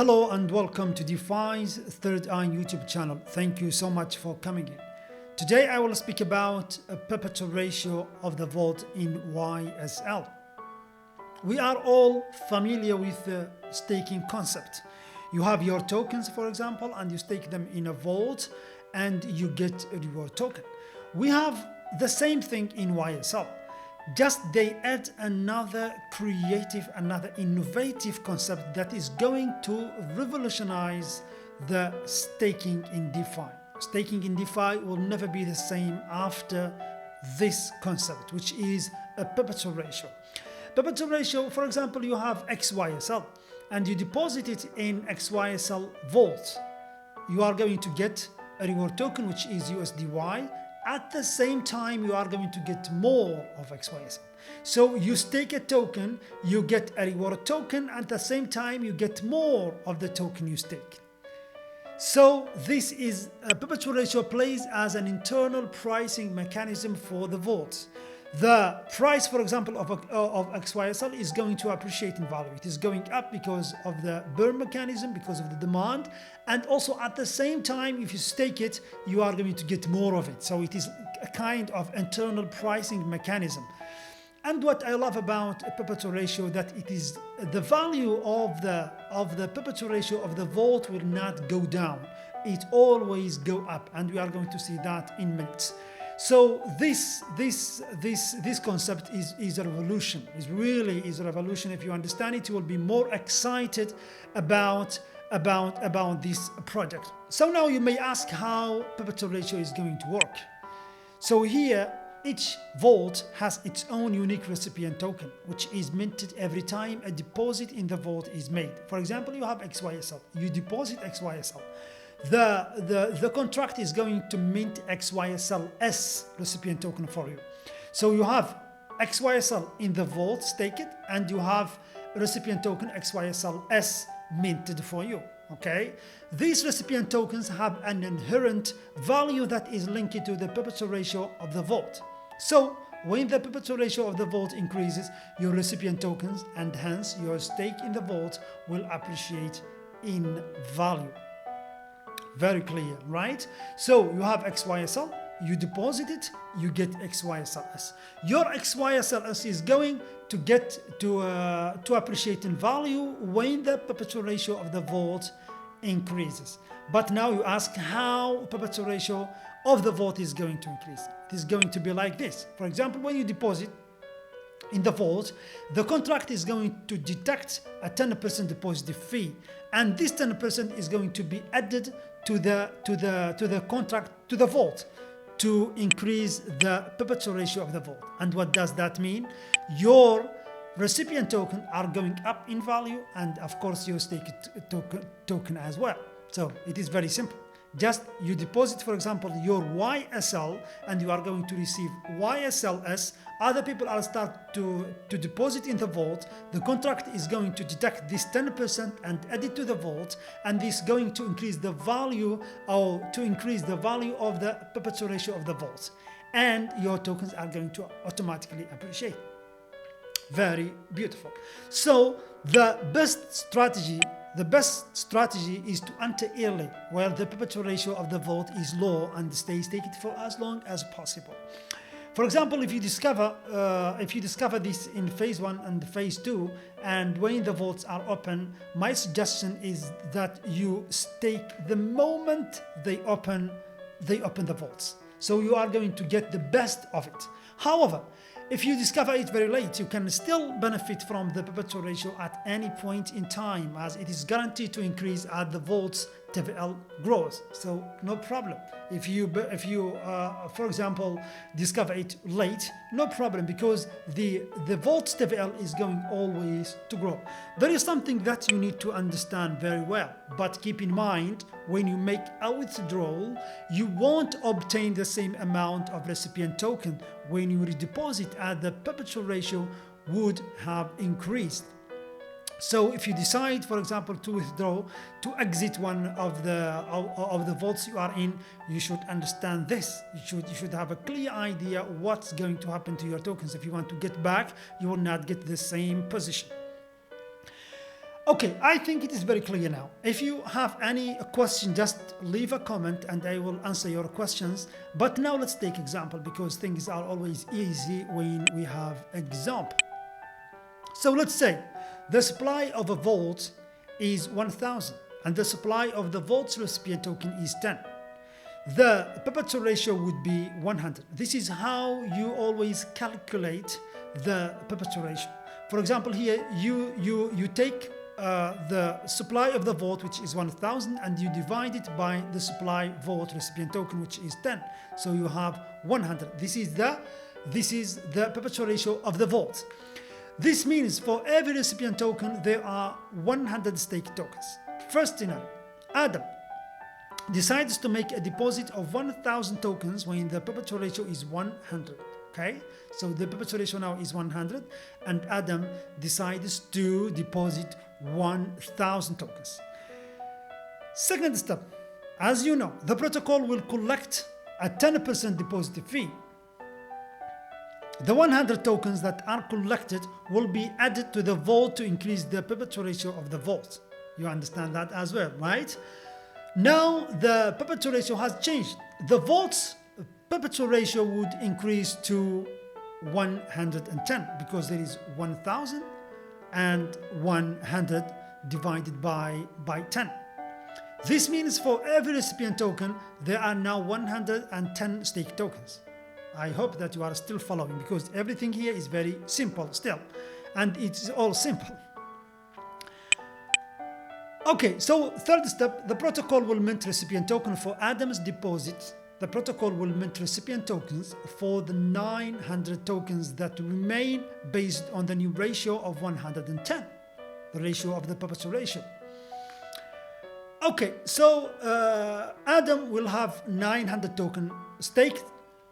Hello and welcome to Defi's Third Eye YouTube channel. Thank you so much for coming in. Today I will speak about a perpetual ratio of the vault in YSL. We are all familiar with the staking concept. You have your tokens, for example, and you stake them in a vault and you get a reward token. We have the same thing in YSL. Just they add another creative, another innovative concept that is going to revolutionize the staking in DeFi. Staking in DeFi will never be the same after this concept, which is a perpetual ratio. Perpetual ratio, for example, you have XYSL and you deposit it in XYSL vault. You are going to get a reward token, which is USDY. At the same time, you are going to get more of XYSL. So you stake a token, you get a reward token, at the same time, you get more of the token you stake. So this is a perpetual ratio plays as an internal pricing mechanism for the vaults. The price, for example, of XYSL is going to appreciate in value. It is going up because of the burn mechanism, because of the demand. And also at the same time, if you stake it, you are going to get more of it. So it is a kind of internal pricing mechanism. And what I love about a perpetual ratio, that it is the value of the perpetual ratio of the vault will not go down. It always go up. And we are going to see that in minutes. So this concept is a revolution. It really is a revolution. If you understand it, you will be more excited about this project. So now you may ask how perpetual ratio is going to work. So here, each vault has its own unique recipient token, which is minted every time a deposit in the vault is made. For example, you have XYSL. You deposit XYSL. The contract is going to mint XYSLS recipient token for you. So you have XYSL in the vault, stake it, and you have recipient token XYSLS minted for you. Okay, these recipient tokens have an inherent value that is linked to the perpetual ratio of the vault. So when the perpetual ratio of the vault increases, your recipient tokens and hence your stake in the vault will appreciate in value. Very clear, right? So you have XYSL, you deposit it, you get XYSLS. Your XYSLS is going to get to appreciate in value when the perpetual ratio of the vault increases. But now you ask how perpetual ratio of the vault is going to increase. It is going to be like this. For example, when you deposit in the vault, the contract is going to deduct a 10% deposit fee, and this 10% is going to be added to the contract, to the vault, to increase the perpetual ratio of the vault. And what does that mean? Your recipient token are going up in value, and of course your stake token as well. So it is very simple. Just you deposit, for example, your YSL and you are going to receive YSLS. Other people are start to deposit in the vault. The contract is going to deduct this 10% and add it to the vault, and this is going to increase the value of the perpetual ratio of the vault. And your tokens are going to automatically appreciate. Very beautiful. So the best strategy is to enter early while the perpetual ratio of the vault is low and stay staked for as long as possible. For example, if you discover this in phase 1 and phase 2, and when the vaults are open, my suggestion is that you stake the moment they open the vaults. So you are going to get the best of it. However, if you discover it very late, you can still benefit from the perpetual ratio at any point in time, as it is guaranteed to increase as the vault's TVL grows. So no problem. If you for example, discover it late, no problem, because the vault's TVL is going always to grow. There is something that you need to understand very well, but keep in mind, when you make a withdrawal, you won't obtain the same amount of recipient token when you redeposit, as the perpetual ratio would have increased. So if you decide, for example, to withdraw, to exit one of the vaults you are in, you should understand this. You should have a clear idea what's going to happen to your tokens. If you want to get back, you will not get the same position. Okay, I think it is very clear now. If you have any question, just leave a comment and I will answer your questions. But now let's take example, because things are always easy when we have example. So let's say the supply of a vault is 1000 and the supply of the vault's recipient token is 10. The perpetual ratio would be 100. This is how you always calculate the perpetual ratio. For example, here you take the supply of the vault, which is 1000, and you divide it by the supply vault recipient token, which is 10. So you have 100. This is the perpetual ratio of the vault. This means for every recipient token there are 100 stake tokens. First scenario, Adam decides to make a deposit of 1000 tokens when the perpetual ratio is 100. Okay, so the perpetual ratio now is 100 and Adam decides to deposit 1000 tokens. Second step, as you know, the protocol will collect a 10% deposit fee. The 100 tokens that are collected will be added to the vault to increase the perpetual ratio of the vault. You understand that as well, right? Now the perpetual ratio has changed. The vault's perpetual ratio would increase to 110 because there is 1000 and 100 divided by 10. This means for every recipient token there are now 110 stake tokens. I hope that you are still following, because everything here is very simple still, and it's all simple. Okay, so third step, the protocol will mint recipient token for Adam's deposit. The protocol will mint recipient tokens for the 900 tokens that remain based on the new ratio of 110, the ratio of the perpetual ratio. Okay, so Adam will have 900 token staked,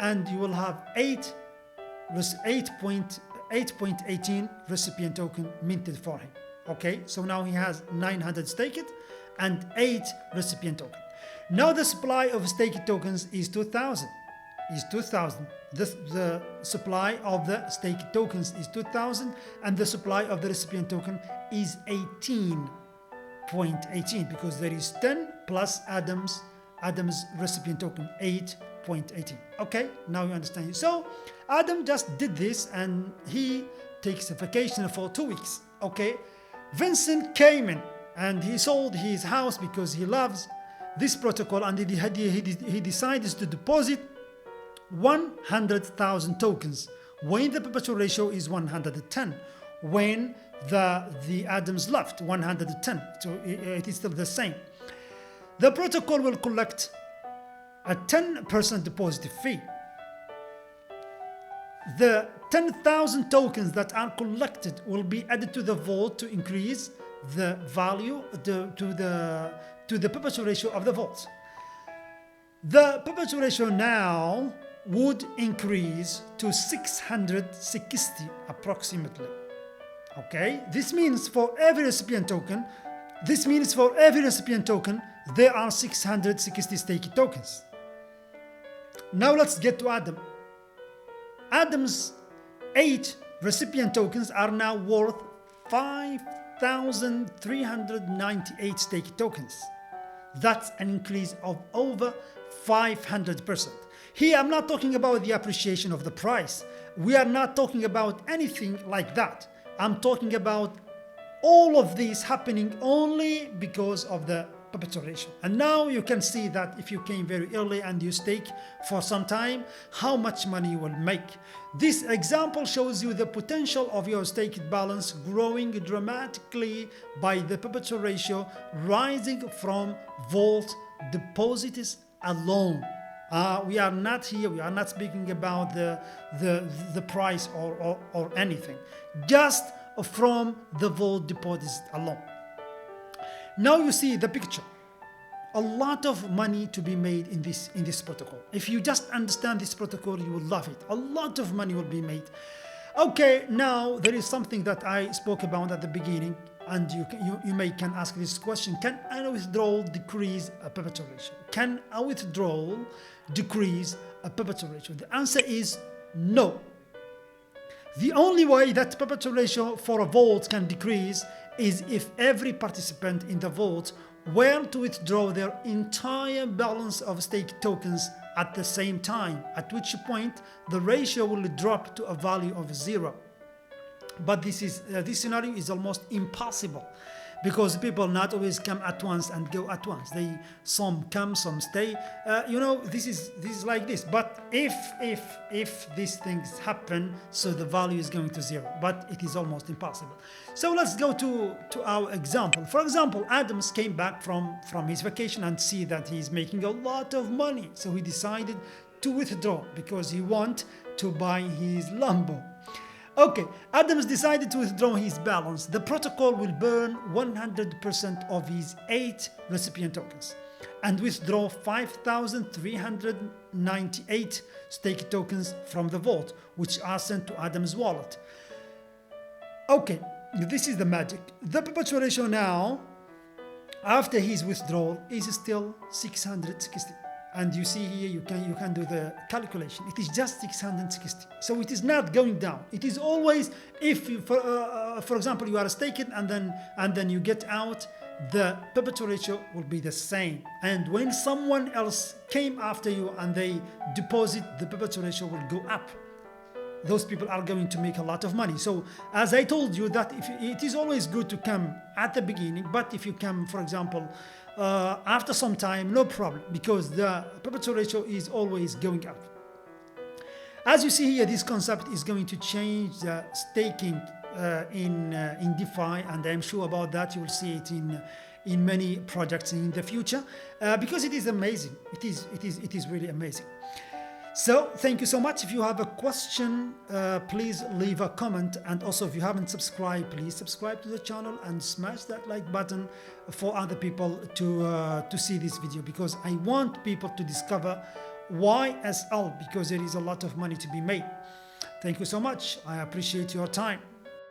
and you will have 8.18 recipient token minted for him. Okay, so now he has 900 staked and 8 recipient token. Now the supply of staked tokens is 2000. The supply of the staked tokens is 2000 and the supply of the recipient token is 18.18 because there is 10 plus Adam's recipient token 8.18. Okay, now you understand. So Adam just did this and he takes a vacation for 2 weeks. Okay, Vincent came in and he sold his house because he loves this protocol, and he decides to deposit 100,000 tokens when the perpetual ratio is 110, when the Adams left 110, so it is still the same. The protocol will collect a 10% deposit fee. The 10,000 tokens that are collected will be added to the vault to increase the value to the perpetual ratio of the vault. The perpetual ratio now would increase to 660 approximately. Okay, this means for every recipient token, there are 660 staked tokens. Now let's get to Adam. Adam's 8 recipient tokens are now worth 5,398 staked tokens. That's an increase of over 500%. Here I'm not talking about the appreciation of the price. We are not talking about anything like that. I'm talking about all of this happening only because of the perpetual ratio. And now you can see that if you came very early and you stake for some time, how much money you will make. This example shows you the potential of your staked balance growing dramatically by the perpetual ratio rising from vault deposits alone. We are not speaking about the price or anything, just from the vault deposits alone. Now you see the picture. A lot of money to be made in this protocol. If you just understand this protocol, you will love it. A lot of money will be made. Okay, now there is something that I spoke about at the beginning, and you can ask this question: can a withdrawal decrease a perpetual ratio? Can a withdrawal decrease a perpetual ratio? The answer is no. The only way that perpetual ratio for a vault can decrease is if every participant in the vault were to withdraw their entire balance of staked tokens at the same time, at which point the ratio will drop to a value of 0. But this scenario is almost impossible, because people not always come at once and go at once. Some come, some stay. This is like this. But if these things happen, so the value is going to 0. But it is almost impossible. So let's go to our example. For example, Adams came back from his vacation and see that he's making a lot of money. So he decided to withdraw because he want to buy his Lambo. Okay, Adams decided to withdraw his balance. The protocol will burn 100% of his 8 recipient tokens and withdraw 5,398 stake tokens from the vault, which are sent to Adams' wallet. Okay, this is the magic. The perpetual ratio now, after his withdrawal, is still 660. And you see here, you can do the calculation. It is just 660. So it is not going down. It is always, if you, for example, you are staked and then you get out, the perpetual ratio will be the same. And when someone else came after you and they deposit, the perpetual ratio will go up. Those people are going to make a lot of money. So as I told you, that it is always good to come at the beginning, but if you come, for example, after some time, no problem, because the perpetual ratio is always going up. As you see here, this concept is going to change the staking in DeFi, and I'm sure about that. You will see it in many projects in the future, because it is amazing. It is really amazing. So thank you so much. If you have a question, please leave a comment, and also if you haven't subscribed, please subscribe to the channel and smash that like button for other people to see this video, because I want people to discover YSL, because there is a lot of money to be made. Thank you so much. I appreciate your time.